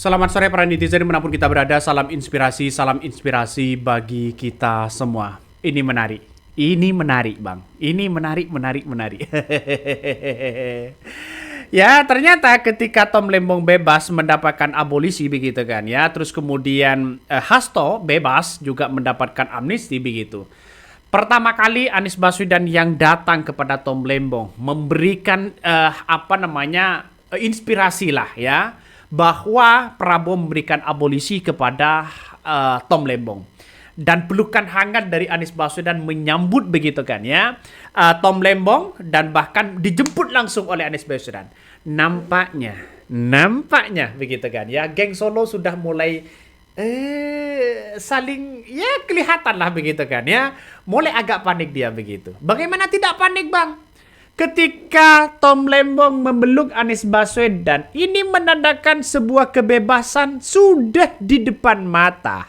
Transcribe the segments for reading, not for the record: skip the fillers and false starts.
Selamat sore para netizen dimanapun kita berada. Salam inspirasi bagi kita semua. Ini menarik bang. Ini menarik. Ya ternyata ketika Tom Lembong bebas mendapatkan abolisi begitu kan ya. Terus kemudian Hasto bebas juga mendapatkan amnesti begitu. Pertama kali Anies Baswedan yang datang kepada Tom Lembong memberikan inspirasi lah ya, bahwa Prabowo memberikan abolisi kepada Tom Lembong. Dan pelukan hangat dari Anies Baswedan menyambut begitu kan ya Tom Lembong, dan bahkan dijemput langsung oleh Anies Baswedan. Nampaknya begitu kan ya, geng Solo sudah mulai saling ya kelihatan lah begitu kan ya, mulai agak panik dia begitu. Bagaimana tidak panik bang? Ketika Tom Lembong memeluk Anies Baswedan, ini menandakan sebuah kebebasan sudah di depan mata.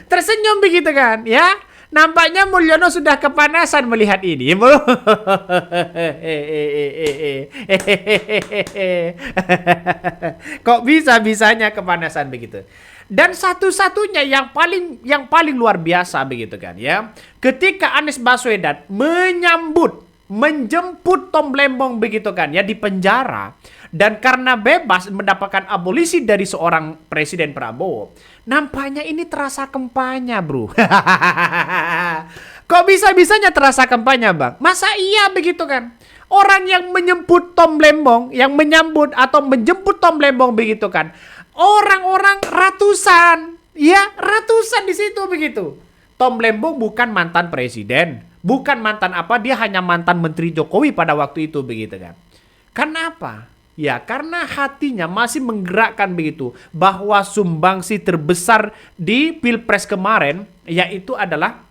Tersenyum begitu kan, ya? Nampaknya Mulyono sudah kepanasan melihat ini. Kok bisa-bisanya kepanasan begitu? Dan satu-satunya yang paling luar biasa begitu kan ya, ketika Anies Baswedan menjemput Tom Lembong begitu kan ya di penjara, dan karena bebas mendapatkan abolisi dari seorang Presiden Prabowo, nampaknya ini terasa kampanye bro. Kok bisa-bisanya terasa kampanye bang? Masa iya begitu kan? Orang yang menyambut Tom Lembong, yang menyambut atau menjemput Tom Lembong begitu kan, orang-orang ratusan, ya ratusan di situ begitu. Tom Lembong bukan mantan presiden, bukan mantan apa, dia hanya mantan Menteri Jokowi pada waktu itu begitu kan. Kenapa? Ya karena hatinya masih menggerakkan begitu, bahwa sumbangsi terbesar di Pilpres kemarin yaitu adalah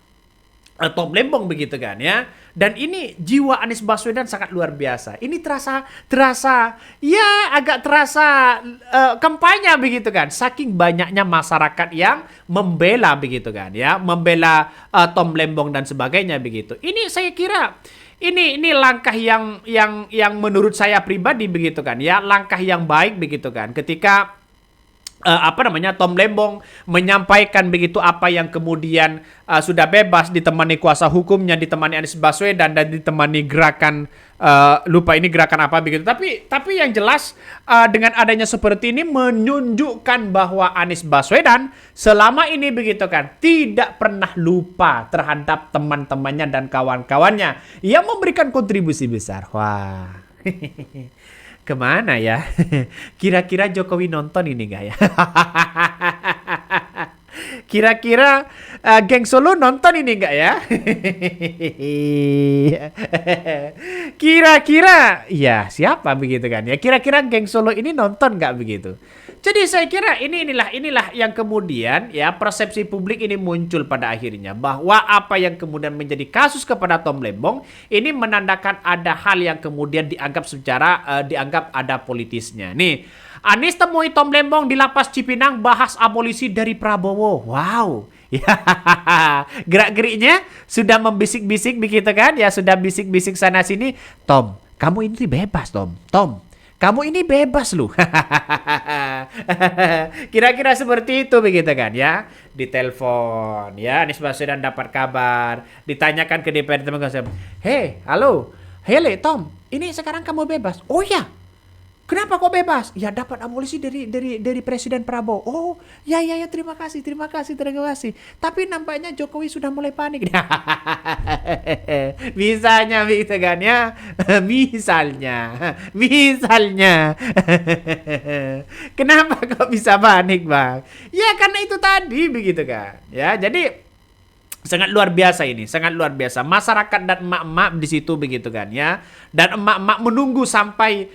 Tom Lembong begitu kan ya. Dan ini jiwa Anies Baswedan sangat luar biasa. Ini terasa ya agak terasa kampanye begitu kan. Saking banyaknya masyarakat yang membela begitu kan ya, membela Tom Lembong dan sebagainya begitu. Ini saya kira ini langkah yang menurut saya pribadi begitu kan ya, langkah yang baik begitu kan, ketika Tom Lembong menyampaikan begitu apa yang kemudian sudah bebas, ditemani kuasa hukumnya, ditemani Anies Baswedan, dan ditemani gerakan lupa ini gerakan apa begitu. Tapi yang jelas dengan adanya seperti ini menunjukkan bahwa Anies Baswedan selama ini begitu kan tidak pernah lupa terhadap teman-temannya dan kawan-kawannya yang memberikan kontribusi besar. Wah. Kemana ya? Kira-kira Jokowi nonton ini nggak ya? Kira-kira geng Solo nonton ini nggak ya? Kira-kira ya siapa begitu kan ya? Kira-kira geng Solo ini nonton nggak begitu? Jadi saya kira inilah yang kemudian ya persepsi publik ini muncul pada akhirnya, bahwa apa yang kemudian menjadi kasus kepada Tom Lembong ini menandakan ada hal yang kemudian dianggap ada politisnya. Nih, Anies temui Tom Lembong di lapas Cipinang, bahas abolisi dari Prabowo. Wow. Ya, gerak-geriknya sudah membisik-bisik begitu kan? Ya sudah bisik-bisik sana sini. Tom, kamu ini bebas, Tom. Kamu ini bebas loh. Kira-kira seperti itu begitu kan ya. Ditelepon ya, Anies Baswedan dapat kabar, ditanyakan ke DPR teman teman. Hey, halo. Hele Tom, ini sekarang kamu bebas. Oh ya. Kenapa kok bebas? Ya dapat abolisi dari Presiden Prabowo. Oh, ya terima kasih. Tapi nampaknya Jokowi sudah mulai panik. Misalnya begitu kan ya. Misalnya. Kenapa kok bisa panik, Bang? Ya karena itu tadi begitu kan. Ya, jadi sangat luar biasa ini, sangat luar biasa. Masyarakat dan emak-emak di situ begitu kan ya. Dan emak-emak menunggu sampai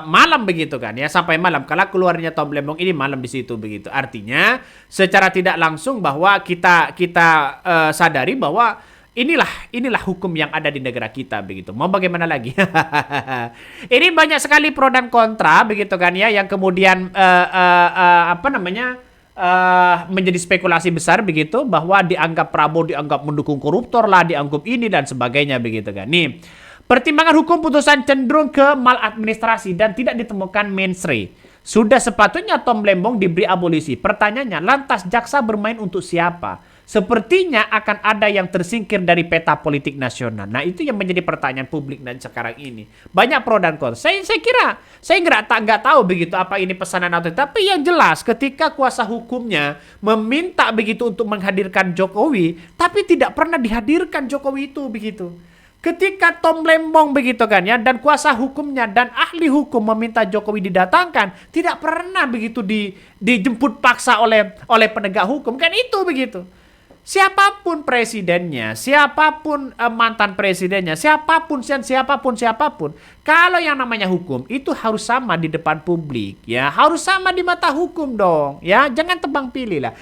malam begitu kan ya, sampai malam. Kalau keluarnya Tom Lembong ini malam di situ begitu. Artinya secara tidak langsung bahwa kita sadari bahwa inilah hukum yang ada di negara kita begitu. Mau bagaimana lagi? Ini banyak sekali pro dan kontra begitu kan ya, yang kemudian menjadi spekulasi besar begitu bahwa dianggap Prabowo dianggap mendukung koruptor lah, dianggap ini dan sebagainya begitu kan. Nih, pertimbangan hukum putusan cenderung ke maladministrasi dan tidak ditemukan mensre. Sudah sepatutnya Tom Lembong diberi abolisi. Pertanyaannya, lantas jaksa bermain untuk siapa? Sepertinya akan ada yang tersingkir dari peta politik nasional. Nah, itu yang menjadi pertanyaan publik dan sekarang ini. Banyak pro dan kontra. Saya kira, saya nggak tahu begitu apa ini pesanan atau tidak. Tapi yang jelas ketika kuasa hukumnya meminta begitu untuk menghadirkan Jokowi, tapi tidak pernah dihadirkan Jokowi itu begitu. Ketika Tom Lembong begitu kan ya, dan kuasa hukumnya dan ahli hukum meminta Jokowi didatangkan, tidak pernah begitu dijemput paksa oleh penegak hukum, kan itu begitu. Siapapun presidennya, siapapun mantan presidennya, siapapun, kalau yang namanya hukum itu harus sama di depan publik, ya harus sama di mata hukum dong, ya jangan tebang pilih lah.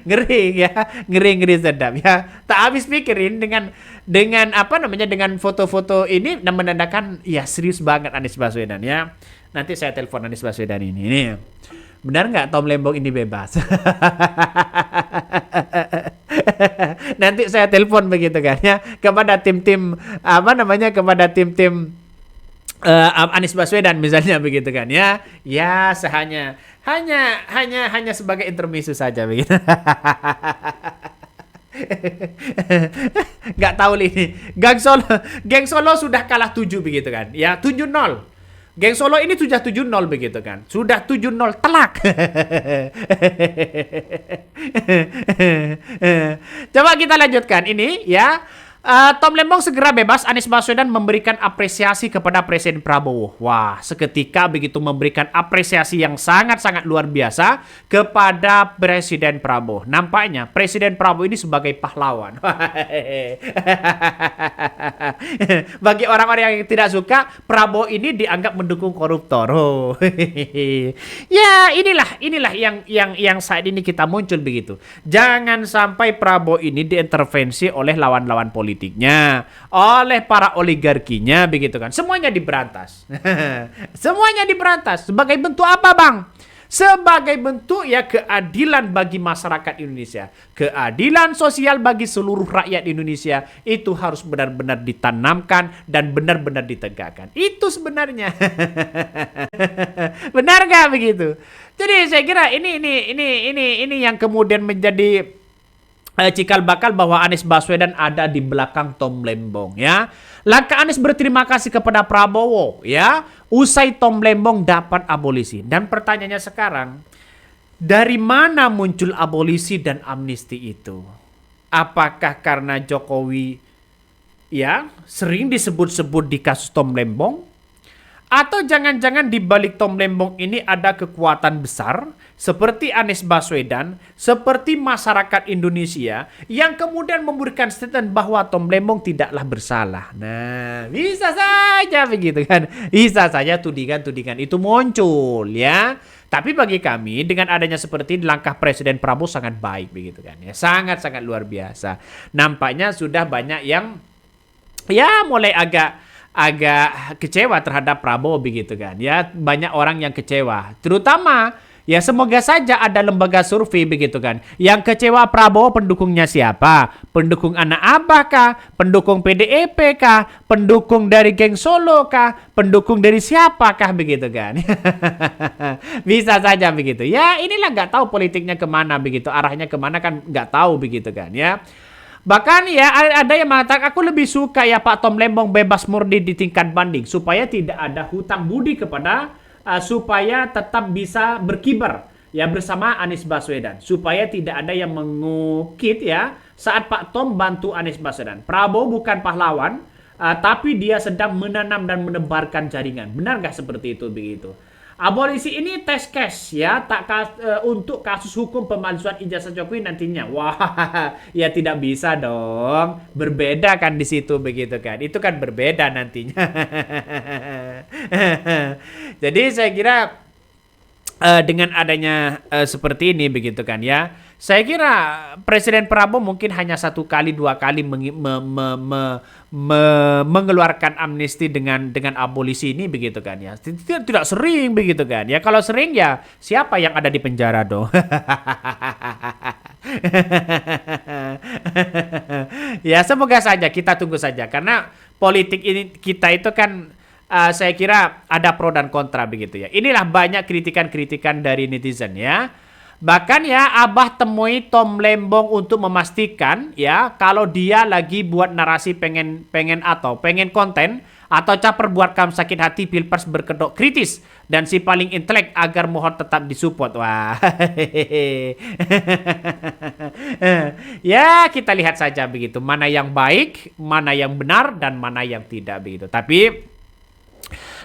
Ngeri ya, ngeri sedap ya. Tak habis pikirin dengan apa namanya, dengan foto-foto ini dan menandakan ya serius banget Anies Baswedan ya. Nanti saya telepon Anies Baswedan ini. Nih, benar nggak Tom Lembong ini bebas? Nanti saya telepon begitu kan ya kepada tim-tim apa namanya, kepada tim-tim Anies Baswedan misalnya begitu kan ya. Ya hanya sebagai intermezzo saja begitu. Nggak tahu ini. Geng Solo sudah kalah 7 begitu kan. Ya 7-0. Geng Solo ini sudah 7-0 begitu kan. Sudah 7-0 telak. Coba kita lanjutkan ini ya. Tom Lembong segera bebas, Anies Baswedan memberikan apresiasi kepada Presiden Prabowo. Wah, seketika begitu memberikan apresiasi yang sangat-sangat luar biasa kepada Presiden Prabowo. Nampaknya Presiden Prabowo ini sebagai pahlawan. Bagi orang-orang yang tidak suka, Prabowo ini dianggap mendukung koruptor. Oh. Ya, inilah yang saat ini kita muncul begitu. Jangan sampai Prabowo ini diintervensi oleh lawan-lawan politik, oleh para oligarkinya begitu kan. Semuanya diberantas. Semuanya diberantas. Sebagai bentuk apa, Bang? Sebagai bentuk ya keadilan bagi masyarakat Indonesia. Keadilan sosial bagi seluruh rakyat Indonesia itu harus benar-benar ditanamkan dan benar-benar ditegakkan. Itu sebenarnya. Benar gak begitu? Jadi saya kira ini yang kemudian menjadi cikal bakal bahwa Anies Baswedan ada di belakang Tom Lembong ya. Langkah Anies berterima kasih kepada Prabowo ya, usai Tom Lembong dapat abolisi. Dan pertanyaannya sekarang, dari mana muncul abolisi dan amnesti itu? Apakah karena Jokowi ya sering disebut-sebut di kasus Tom Lembong? Atau jangan-jangan di balik Tom Lembong ini ada kekuatan besar seperti Anies Baswedan, seperti masyarakat Indonesia yang kemudian memberikan statement bahwa Tom Lembong tidaklah bersalah. Nah, bisa saja begitu kan. Bisa saja tudingan-tudingan itu muncul ya. Tapi bagi kami dengan adanya seperti ini, langkah Presiden Prabowo sangat baik begitu kan ya. Sangat-sangat luar biasa. Nampaknya sudah banyak yang ya mulai agak kecewa terhadap Prabowo begitu kan ya. Banyak orang yang kecewa, terutama ya semoga saja ada lembaga survei begitu kan yang kecewa Prabowo pendukungnya siapa, pendukung anak abah kah, pendukung PDIP kah, pendukung dari geng Solo kah, pendukung dari siapakah begitu kan. Bisa saja begitu ya. Inilah nggak tahu politiknya kemana begitu, arahnya kemana kan nggak tahu begitu kan ya. Bahkan ya ada yang mengatakan aku lebih suka ya Pak Tom Lembong bebas murni di tingkat banding supaya tidak ada hutang budi kepada supaya tetap bisa berkibar ya bersama Anies Baswedan, supaya tidak ada yang mengukit ya saat Pak Tom bantu Anies Baswedan. Prabowo bukan pahlawan tapi dia sedang menanam dan menebarkan jaringan. Benar nggak seperti itu begitu? Abolisi ini test case ya, untuk kasus hukum pemalsuan ijazah Jokowi nantinya. Wah, ya tidak bisa dong. Berbeda kan di situ begitu kan. Itu kan berbeda nantinya. Jadi saya kira dengan adanya seperti ini begitu kan ya. Saya kira Presiden Prabowo mungkin hanya 1 kali 2 kali mengeluarkan amnesti dengan abolisi ini begitu kan ya. Tidak sering begitu kan ya. Kalau sering ya siapa yang ada di penjara dong? Ya semoga saja, kita tunggu saja karena politik ini kita itu kan saya kira ada pro dan kontra begitu ya. Inilah banyak kritikan-kritikan dari netizen ya. Bahkan ya Abah temui Tom Lembong untuk memastikan ya kalau dia lagi buat narasi pengen konten atau caper buat kamu sakit hati Pilpres berkedok kritis dan si paling intelek agar mohon tetap disupport. Wah. Ya kita lihat saja begitu mana yang baik, mana yang benar dan mana yang tidak begitu. Tapi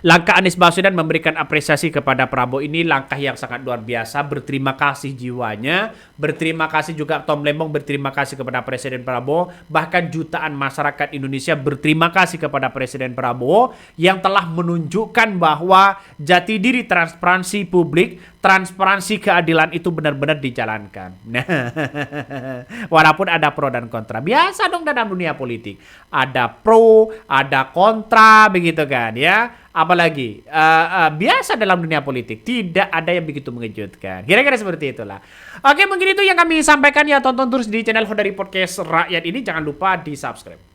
langkah Anies Baswedan memberikan apresiasi kepada Prabowo ini langkah yang sangat luar biasa. Berterima kasih jiwanya. Berterima kasih juga Tom Lembong, berterima kasih kepada Presiden Prabowo. Bahkan jutaan masyarakat Indonesia berterima kasih kepada Presiden Prabowo yang telah menunjukkan bahwa jati diri transparansi publik, transparansi keadilan itu benar-benar dijalankan. Nah, walaupun ada pro dan kontra. Biasa dong dalam dunia politik. Ada pro, ada kontra begitu kan ya. Apalagi biasa dalam dunia politik, tidak ada yang begitu mengejutkan. Kira-kira seperti itulah. Oke, mungkin itu yang kami sampaikan ya. Tonton terus di channel Hodari Podcast Rakyat ini. Jangan lupa di subscribe.